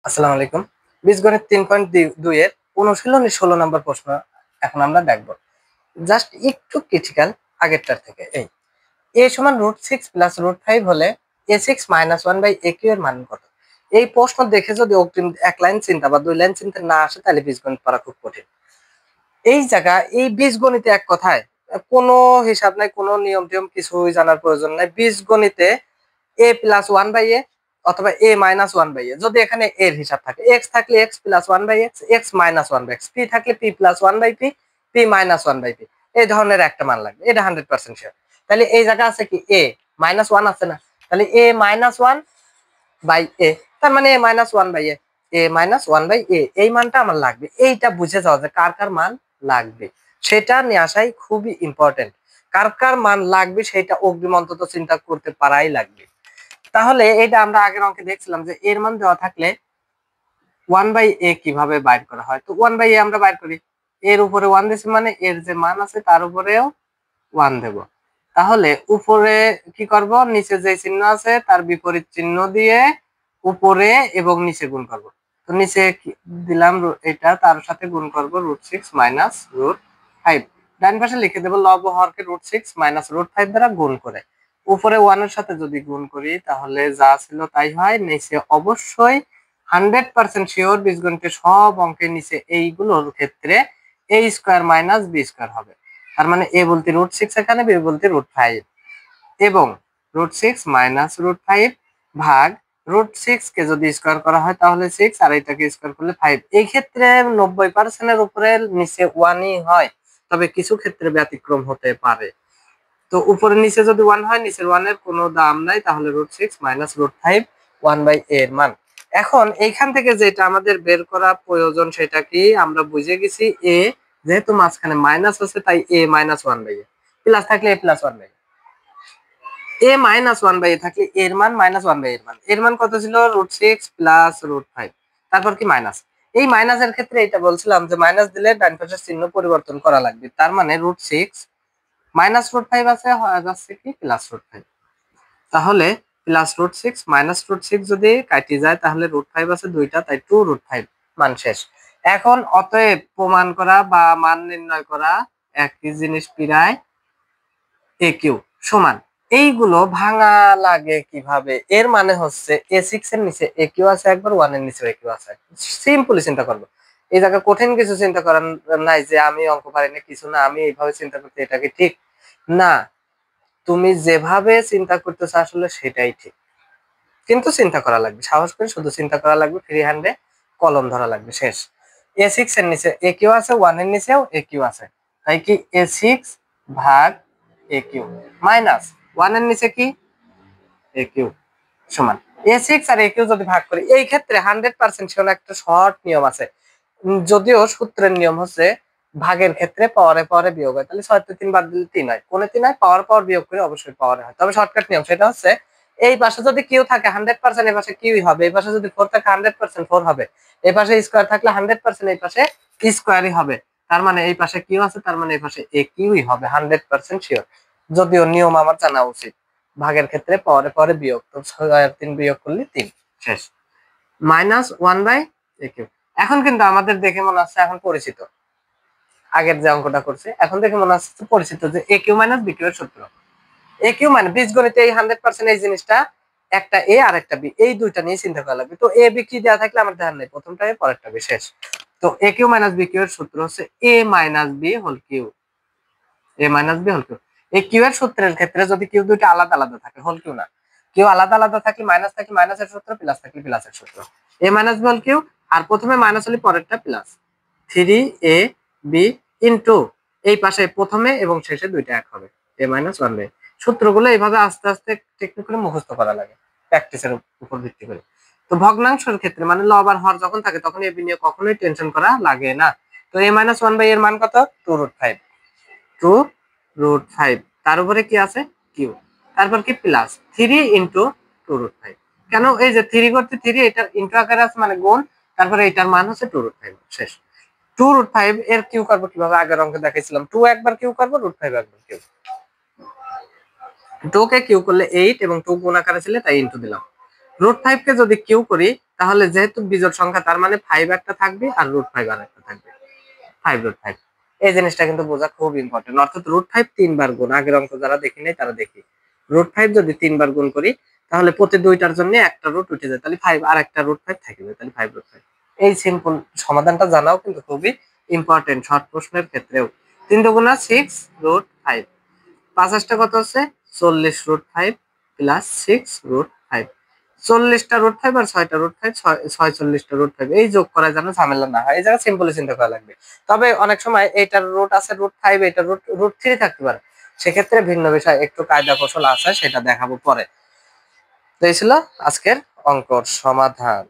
আসসালামু আলাইকুম। বীজগণিত ৩.২ এর অনুশীলনী ১৬ নম্বর প্রশ্ন এখন আমরা দেখব। জাস্ট একটু ক্রিটিক্যাল আগেরটার থেকে। a সমান √6 প্লাস √5 হলে a6 মাইনাস 1/aq এর মান কত? এই প্রশ্ন দেখে যদি অগ্রিম এক লাইন চিন্তা বা দুই লাইন চিন্তা না আসে তাহলে বীজগণিত পড়া খুব কঠিন। এই জায়গা এই বীজগণিতে এক কথায় কোনো হিসাব নাই, কোনো নিয়ম টিয়ম কিছুই জানার প্রয়োজন নাই। বীজগণিতে a প্লাস 1/a অথবা a মাইনাস 1/a, যদি এখানে এর হিসাব থাকে x থাকলে x plus 1/x, x minus 1/x, p থাকলে p plus 1/p, p minus 1/p, এই ধরনের একটা মান লাগবে। এটা 100% শিওর। তাহলে এই জায়গা আছে কি a মাইনাস 1 আছে না, তাহলে a মাইনাস 1/a, তার মানে a minus 1/a, a minus 1/a এই মানটা আমার লাগবে। এইটা বুঝে যাওয়া যে কার কার মান লাগবে সেটা নিয়ে আসাই খুবই ইম্পর্টেন্ট। কার কার মান লাগবে সেটা অগ্রিম অন্তত চিন্তা করতে পারাই লাগবে। তাহলে এটা আমরা আগের অঙ্কে দেখছিলাম যে এর মান দেওয়া থাকলে 1/a কিভাবে বাইর করা হয়। তো 1/a আমরা বাইর করি, এর উপরে 1 দিছি মানে এর যে মান আছে তার উপরেও 1 দেব। তাহলে উপরে কি করব, নিচে যে চিহ্ন আছে তার বিপরীত চিহ্ন দিয়ে উপরে এবং নিচে গুণ করব। তো নিচে দিলাম এটা, তার সাথে গুণ করব √6 মাইনাস √5। ডান পাশে লিখে দেব লব হরকে √6 মাইনাস √5 দ্বারা গুণ করে উপরে 1 এর সাথে যদি গুণ করি তাহলে যা ছিল তাই হয়। নিচে অবশ্যই 100% শিওর বীজগণিতের সব অঙ্কের নিচে এইগুলোর ক্ষেত্রে a square minus b square হবে। তার মানে a বলতে √6 এখানে, b বলতে √5 এবং √6 মাইনাস √5 ভাগ √6 কে যদি স্কয়ার করা হয় তাহলে 6 আর এটাকে স্কয়ার করলে 5। এই ক্ষেত্রে 90% এর উপরে নিচে 1ই হয়, তবে কিছু ক্ষেত্রে ব্যতিক্রম হতে পারে। তো উপরে নিচে যদি 1 হয়, নিচের 1 এর কোনো দাম নাই, তাহলে √6 মাইনাস √5 1/a এর মান। এখন এইখান থেকে যেটা আমাদের বের করা প্রয়োজন সেটা কি আমরা বুঝে গেছি। a যেহেতু মাঝখানে মাইনাস আছে তাই a মাইনাস 1/a, প্লাস থাকলে a plus 1/a, a minus 1/a থাকলে এর মান মাইনাস 1/a এর মান। এর মান কত ছিল? √6 প্লাস √5, তারপর কি মাইনাস। এই মাইনাসের ক্ষেত্রে এটা বলছিলাম যে মাইনাস দিলে ডান পাশের চিহ্ন পরিবর্তন করা লাগবে। তার মানে √6 মাইনাস √5 আছে, হয়ে যাচ্ছে কি প্লাস √5। তাহলে প্লাস √6 মাইনাস √6 যদি কাটি যায় তাহলে √5 আছে দুইটা, তাই 2√5 মান শেষ। এখন অতএব প্রমাণ করা বা মান নির্ণয় করা একই জিনিস প্রায় aq সমান। এইগুলো ভাঙা লাগে কিভাবে? এর মানে হচ্ছে a6 এর নিচে aq আছে একবার, 1 এর নিচে aq আছে। সিম্পলি চিন্তা করব। এই জায়গা কঠিন কিছু চিন্তা করার নাই যে আমি অঙ্ক পারি না কিছু না, আমি এইভাবে চিন্তা করতে এটা কি ঠিক না। তুমি যেভাবে চিন্তা করতেছ আসলে সেটাই ঠিক, কিন্তু চিন্তা করা লাগবে, সাহস করে শুধু চিন্তা করা লাগবে, ফ্রি হ্যান্ডে কলম ধরা লাগবে, শেষ। a6 এর নিচে aq আছে, 1 এর নিচেও aq আছে, তাই কি a6 ভাগ aq মাইনাস 1 এর নিচে কি aq সমান a6 আর aq যদি ভাগ করি, এই ক্ষেত্রে 100% শিওর একটা শর্ট নিয়ম আছে। যদিও সূত্রের নিয়ম হচ্ছে ভাগের ক্ষেত্রে পাওয়ারে পাওয়ারে বিয়োগ হয়, তাহলে 6 তে 3 বাদ দিলে 3 হয়, কোনে 3 হয়, পাওয়ার পাওয়ার বিয়োগ করে অবশ্যই পাওয়ারে হয়। তবে শর্টকাট নিয়ম সেটা হচ্ছে এই পাশে যদি কিউ থাকে 100% এই পাশে কিউই হবে, এই পাশে যদি 4 থাকে 100% 4 হবে, এই পাশে স্কয়ার থাকলে 100% এই পাশে স্কয়ারই হবে। তার মানে এই পাশে কিউ আছে, তার মানে এই পাশে এ কিউই হবে, 100% শিওর। যদিও নিয়ম আমার জানা উচিত, ভাগের ক্ষেত্রে পাওয়ারে পাওয়ারে বিয়োগ, তো 6 আর 3 বিয়োগ করলে 3, শেষ। Minus 1/aq। এখন কিন্তু আমাদের দেখে মনে হচ্ছে এখন পরিচিত, আগের যে অঙ্কটা করছে এখন দেখে মনে হচ্ছে পরিচিত যে aq মাইনাস bq এর সূত্র। aq মানে বীজগণিতে এই 100% এই জিনিসটা একটা a আর একটা b, এই দুইটা নিয়ে চিন্তা করা লাগবে। তো a b কি দেওয়া থাকলে আমার ধ্যান নেই, প্রথমটা a পরেরটা b, শেষ। তো aq মাইনাস bq এর সূত্র হচ্ছে a minus b whole cube, a minus b whole cube. এই কিউ এর সূত্রের ক্ষেত্রে যদি কিউ দুইটা আলাদা আলাদা থাকে, হোল কিউ না, কিউ আলাদা আলাদা থাকলে মাইনাস থাকলে মাইনাসের সূত্র, প্লাস থাকলে প্লাসের সূত্র। a minus b whole cube, আর প্রথমে মাইনাস হলে পরেরটা প্লাস, 3ab ইনটু এই পাশে প্রথমে এবং শেষে দুইটা এক হবে, a মাইনাস 1/, সূত্রগুলো এইভাবে আস্তে আস্তে টেকনিক করে মুখস্থ করা লাগে প্র্যাকটিসের উপর ভিত্তি করে। তো ভগ্নাংশের ক্ষেত্রে মানে লব আর হর যখন থাকে তখন এই নিয়ে কখনোই টেনশন করা লাগে না। তো a মাইনাস 1/, এর মান কত? 2√5, 2√5, তার উপরে কি আছে কিউ, তারপর কি প্লাস 3 ইনটু 2√5। কেন? এই যে 3 করতে 3 এটা ইনটু আকারে আছে মানে গুণ, তারপরে এটার মান হচ্ছে 2√5, শেষ। 2√5 এর কিউ করব কিভাবে? আগের অঙ্কে দেখাইছিলাম, 2 একবার কিউ করব, √5 একবার কিউ। 2 কে কিউ করলে 8 এবং 2 গুণ আকারে ছিল তাই ইনটু দিলাম। √5 কে যদি কিউ করি তাহলে যেহেতু বিজোড় সংখ্যা তার মানে 5 একটা থাকবে আর √5 আর একটা থাকবে, 5 √5। এই জিনিসটা কিন্তু বোঝা খুব ইম্পর্টেন্ট। অর্থাৎ √5 3 বার গুণ, আগের অঙ্ক যারা দেখি নাই তারা দেখি, √5 যদি 3 বার গুণ করি তাহলে প্রতি দুইটার জন্য একটা রুট উঠে যায়, তাহলে 5 আর একটা √5 থেকে যায়, তাহলে 5 √5। এই সিম্পল সমাধানটা জানাও কিন্তু খুবই ইম্পর্টেন্ট শর্ট প্রশ্নের ক্ষেত্রেও। 3×6 √5, ৫টা কত হচ্ছে 40 √5 প্লাস 6 √5, 40টা √5 আর 6টা √5, 46টা √5। এই যোগ করা যেন ঝামেলা না হয়, এই জায়গায় সিম্পলি চিন্তা করা লাগবে। তবে অনেক সময় এইটার রুট আছে √5, এটা √3 থাকতে পারে, সেক্ষেত্রে ভিন্ন বিষয়, একটু কায়দা কৌশল আছে, সেটা দেখাবো পরে। তো এই ছিল আজকের অঙ্কর সমাধান।